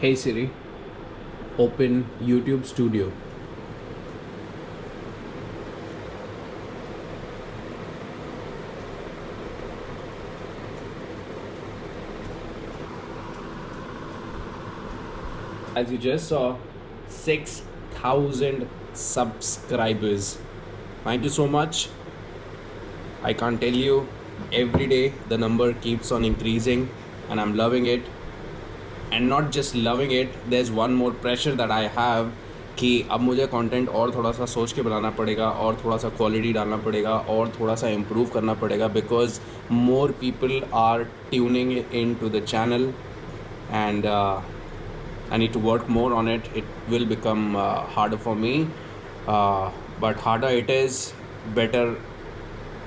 Hey Siri, open YouTube Studio. As you just saw, 6,000 subscribers. Thank you so much. I can't tell you, every day the number keeps on increasing and I'm loving it. And not just loving it, there's one more pressure that I have कि अब मुझे content और थोड़ा सा सोच के बनाना पड़ेगा और थोड़ा सा क्वालिटी डालना पड़ेगा और थोड़ा सा इम्प्रूव करना पड़ेगा because more people are tuning in to the channel and I need to work more on it. It will become harder for me, but harder it is, better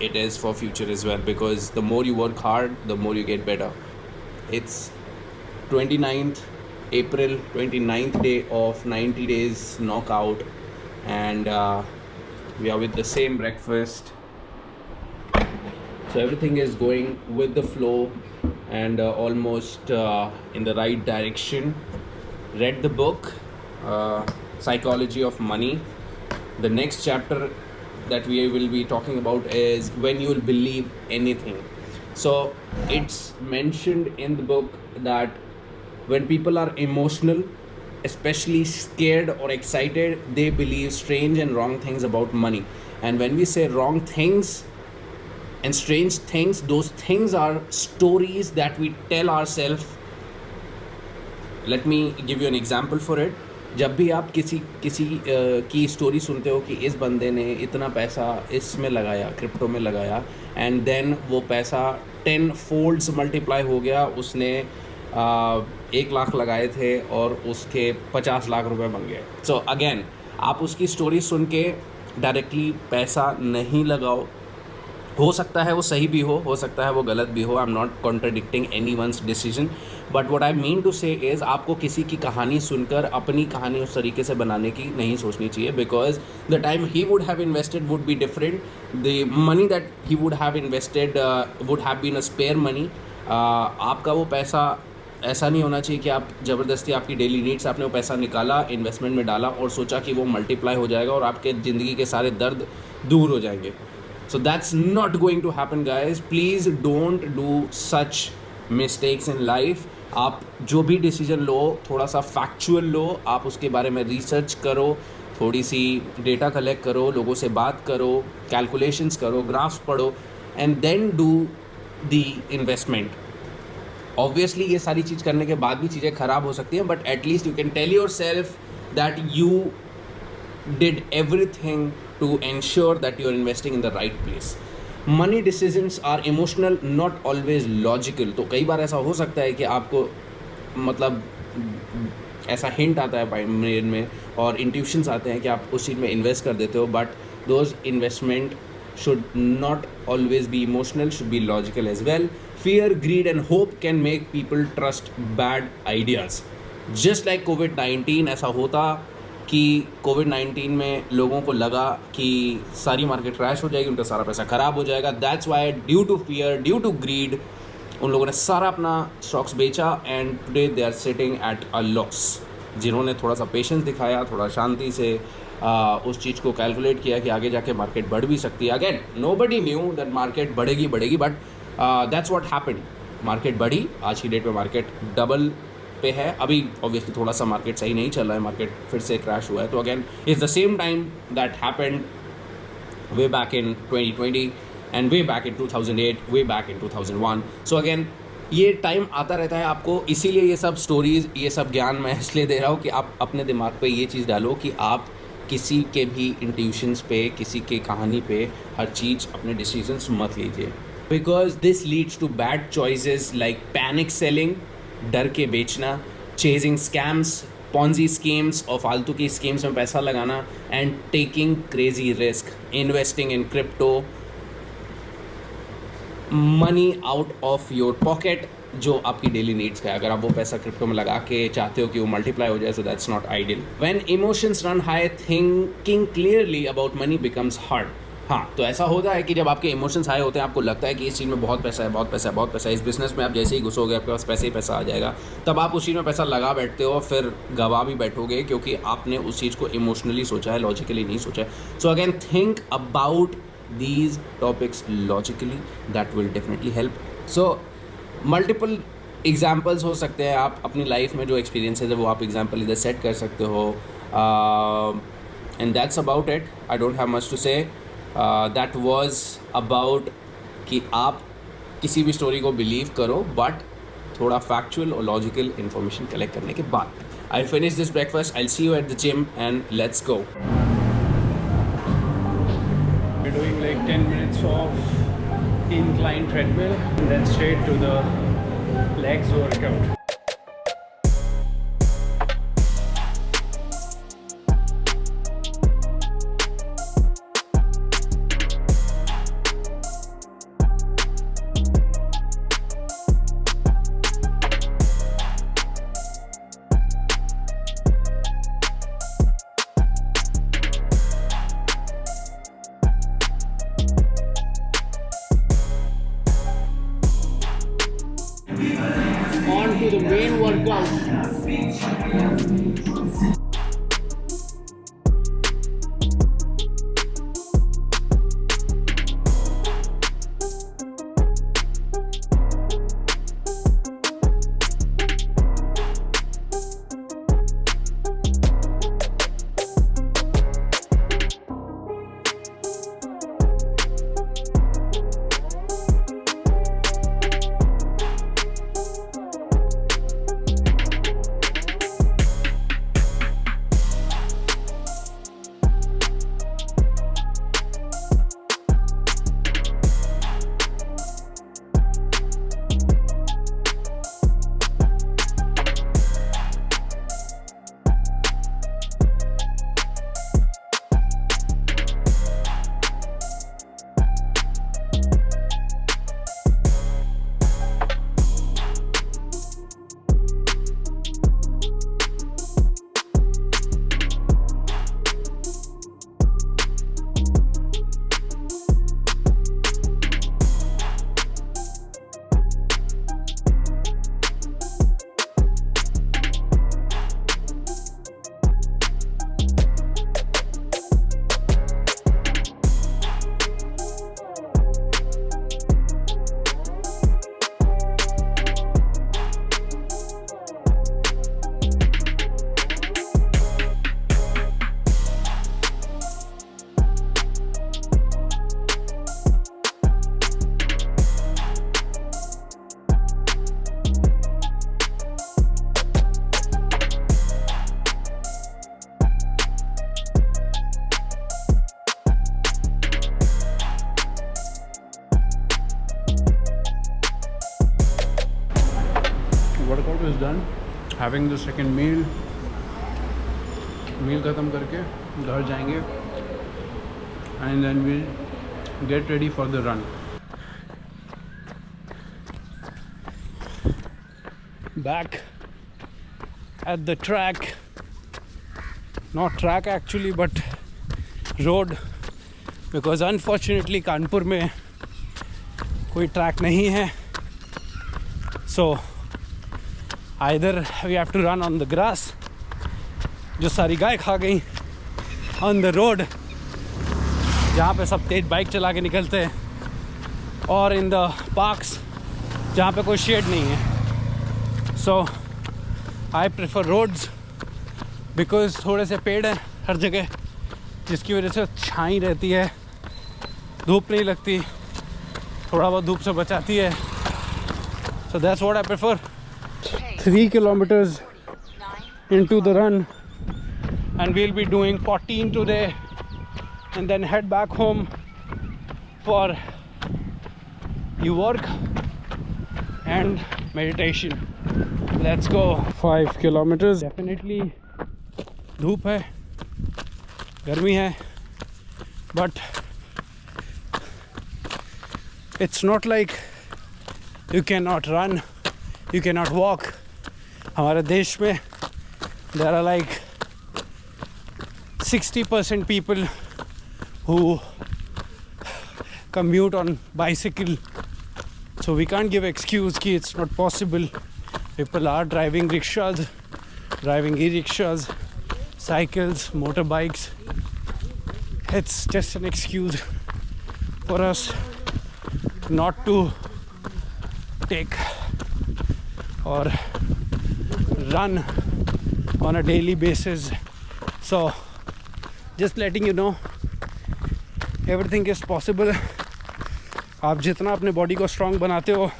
it is for future as well, because the more you work hard, the more you get better. It's 29th April, 29th day of 90 days knockout, and we are with the same breakfast. So everything is going with the flow and almost in the right direction. Read the book, Psychology of Money. The next chapter that we will be talking about is when you will believe anything. So it's mentioned in the book that when people are emotional, especially scared or excited, they believe strange and wrong things about money. And when we say wrong things and strange things, those things are stories that we tell ourselves. Let me give you an example for it. जब भी आप किसी की story सुनते हो कि इस बंदे ने इतना पैसा इसमें लगाया, क्रिप्टो में लगाया, एंड देन वो पैसा 10 फोल्ड्स मल्टीप्लाई हो गया, उसने 1 लाख लगाए थे और उसके 50 लाख रुपए बन गए. सो अगेन, आप उसकी स्टोरी सुन के डायरेक्टली पैसा नहीं लगाओ. हो सकता है वो सही भी हो सकता है वो गलत भी हो. I am not contradicting any one's decision, but what I mean to say is आपको किसी की कहानी सुनकर अपनी कहानी उस तरीके से बनाने की नहीं सोचनी चाहिए, because the time he would have invested would be different. The money that he would have invested would have been a spare money. आपका वो पैसा ऐसा नहीं होना चाहिए कि आप ज़बरदस्ती आपकी डेली नीड्स आपने वो पैसा निकाला, इन्वेस्टमेंट में डाला और सोचा कि वो मल्टीप्लाई हो जाएगा और आपके ज़िंदगी के सारे दर्द दूर हो जाएंगे. So that's not going to happen, guys. Please don't do such mistakes in life. आप जो भी डिसीजन लो, थोड़ा सा फैक्चुअल लो, आप उसके बारे में रिसर्च करो, थोड़ी सी डेटा कलेक्ट करो, लोगों से बात करो, कैलकुलेशंस करो, ग्राफ्स पढ़ो, and then do the investment. Obviously ये सारी चीज़ करने के बाद भी चीज़ें ख़राब हो सकती हैं, but at least you can tell yourself that you did everything to ensure that you are investing in the right place. Money decisions are emotional, not always logical. तो कई बार ऐसा हो सकता है कि आपको मतलब ऐसा हिंट आता है ब्रेन में और इंट्यूशंस आते हैं कि आप उस चीज़ में इन्वेस्ट कर देते हो, but those investment should not always be emotional, should be logical as well. Fear, greed and hope can make people trust bad ideas. Just like COVID-19, ऐसा होता कि कोविड-19 में लोगों को लगा कि सारी मार्केट क्रैश हो जाएगी, उनका सारा पैसा ख़राब हो जाएगा. That's why due to fear, due to greed, उन लोगों ने सारा अपना स्टॉक्स बेचा and today they are sitting at a loss. जिन्होंने थोड़ा सा पेशेंस दिखाया, थोड़ा शांति से उस चीज़ को कैलकुलेट किया कि आगे जाके मार्केट बढ़ भी सकती है. Again, nobody knew that market बढ़ेगी, but that's what happened. Market बढ़ी, आज की डेट में मार्केट डबल पे है. अभी ऑब्वियसली थोड़ा सा मार्केट सही नहीं चल रहा है, मार्केट फिर से क्रैश हुआ है. तो again it's the same time that happened way back in 2020 and way back in 2008, way back in 2001. So again ये टाइम आता रहता है आपको, इसीलिए ये सब स्टोरीज़, ये सब ज्ञान मैं इसलिए दे रहा हूँ कि आप अपने दिमाग पे ये चीज़ डालो कि आप किसी के भी इंट्यूशंस पे, किसी के कहानी पे हर चीज़ अपने डिसीजंस मत लीजिए, because this leads to bad choices like panic selling, डर के बेचना, चेजिंग स्कैम्स, पॉन्जी स्कीम्स और फालतू की स्कीम्स में पैसा लगाना, and taking crazy risk, investing in crypto, money out of your pocket जो आपकी डेली नीड्स का है. अगर आप वो पैसा क्रिप्टो में लगा के चाहते हो कि वो मल्टीप्लाई हो जाए, so that's not ideal. When emotions run high, thinking clearly about money becomes hard. हाँ, तो ऐसा होता है कि जब आपके इमोशंस हाई होते हैं, आपको लगता है कि इस चीज़ में बहुत पैसा है, बहुत पैसा है, बहुत पैसा है, इस बिज़नेस में आप जैसे ही घुसोगे आपके पास पैसे ही पैसा आ जाएगा, तब आप उस चीज़ में पैसा लगा बैठते हो, फिर गवा भी बैठोगे क्योंकि आपने उस चीज़ को इमोशनली सोचा है, लॉजिकली नहीं सोचा है। So again think about these topics logically, that will definitely help. So multiple examples हो सकते हैं, आप अपनी लाइफ में जो एक्सपीरियंसेस है वो आप एग्जाम्पल इधर सेट कर सकते हो, and that's about it. I don't have much to say. That was about कि आप किसी भी स्टोरी को बिलीव करो बट थोड़ा फैक्चुअल और लॉजिकल इन्फॉर्मेशन कलेक्ट करने के बाद। I finish this breakfast, I see you at the gym and let's go. We're doing like 10 minutes of incline treadmill and then straight to the legs workout. On to the main workout. Workout is done. Having the second meal ख़त्म करके घर जाएंगे and then we'll get ready for the run. Back at the track, not track actually but road, because unfortunately Kanpur में कोई track नहीं है, so either we have to run on the grass जो सारी गाय खा गई, on the road जहाँ पे सब तेज बाइक चला के निकलते हैं, और in the parks जहाँ पे कोई शेड नहीं है. So I prefer roads because थोड़े से पेड़ हैं हर जगह, जिसकी वजह से छाई रहती है, धूप नहीं लगती, थोड़ा बहुत धूप से बचाती है. So that's what I prefer. 3 kilometers into the run and we'll be doing 14 today and then head back home for you work and meditation. Let's go. 5 kilometers. Definitely धूप है, गर्मी है, but it's not like you cannot run, you cannot walk. हमारे देश में there are like 60% people who commute on bicycle, so we can't give excuse ki it's not possible. People are driving rickshaws, driving e-rickshaws, cycles, motorbikes. It's just an excuse for us not to take or run on a daily basis. So just letting you know, everything is possible. आप जितना अपने body को strong बनाते हो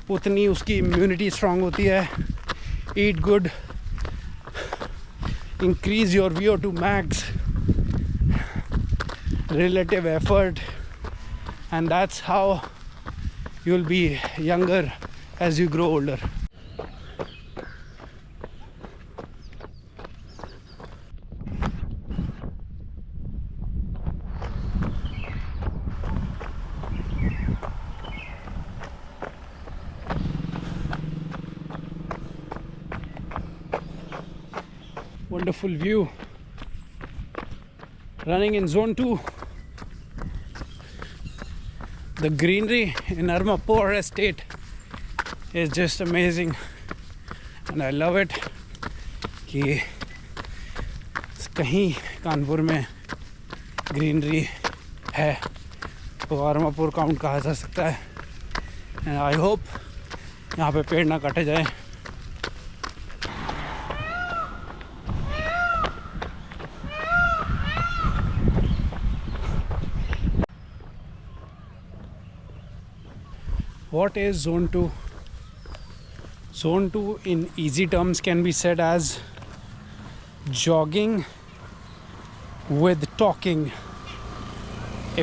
उतनी उसकी immunity strong होती है. Eat good, increase your VO2 max, relative effort, and that's how you'll be younger as you grow older. Wonderful view. Running in zone 2. The greenery in Armapur estate is just amazing, and I love it कि कहीं कानपुर में greenery है तो Armapur count कहा जा सकता है. And I hope यहाँ पे पेड़ ना काटे जाए. What is zone 2? Zone 2 in easy terms can be said as jogging with talking.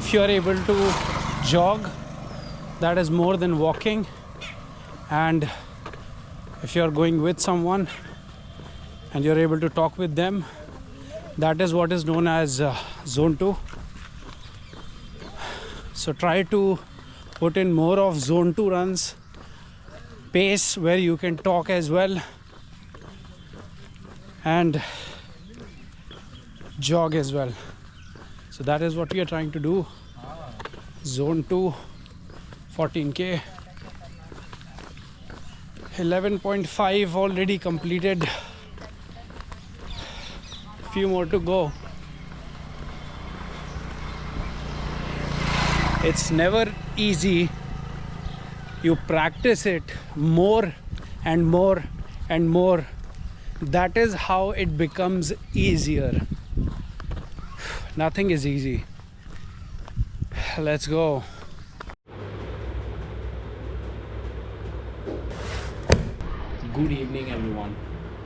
If you are able to jog, that is more than walking. And if you are going with someone and you are able to talk with them, that is what is known as zone 2. So try to put in more of zone 2 runs, pace where you can talk as well, and jog as well. So that is what we are trying to do. Zone 2, 14k, 11.5 already completed, few more to go. It's never easy. You practice it more and more and more. That is how it becomes easier. Nothing is easy. Let's go. Good evening everyone.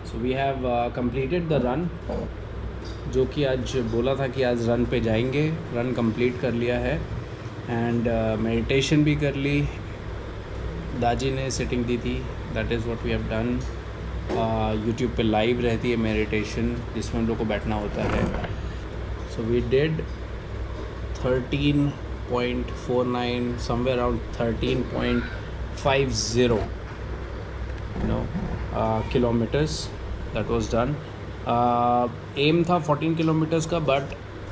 So we have completed the run. जो कि आज बोला था कि आज run पे जाएंगे, run complete कर लिया है. एंड मेडिटेशन भी कर ली. दाजी ने सिटिंग दी थी. That is what we have done. YouTube पे लाइव रहती है मेडिटेशन जिसमें हम लोग को बैठना होता है. So we did 13.49 somewhere around 13.50 kilometres. That was done. Aim था 14 किलोमीटर्स का, but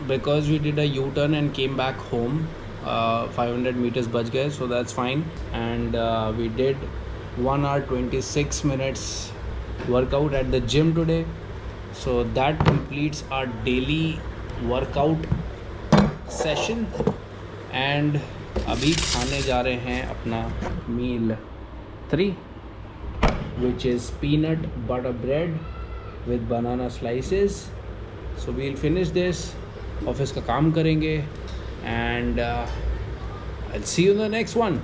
because we did a U turn and came back home, 500 meters बच गए. So that's fine. And we did 1 hour 26 minutes workout at the gym today. So that completes our daily workout session. And अभी खाने जा रहे हैं अपना meal 3, which is peanut butter bread with banana slices. So we'll finish this. Office का काम करेंगे and I'll see you in the next one.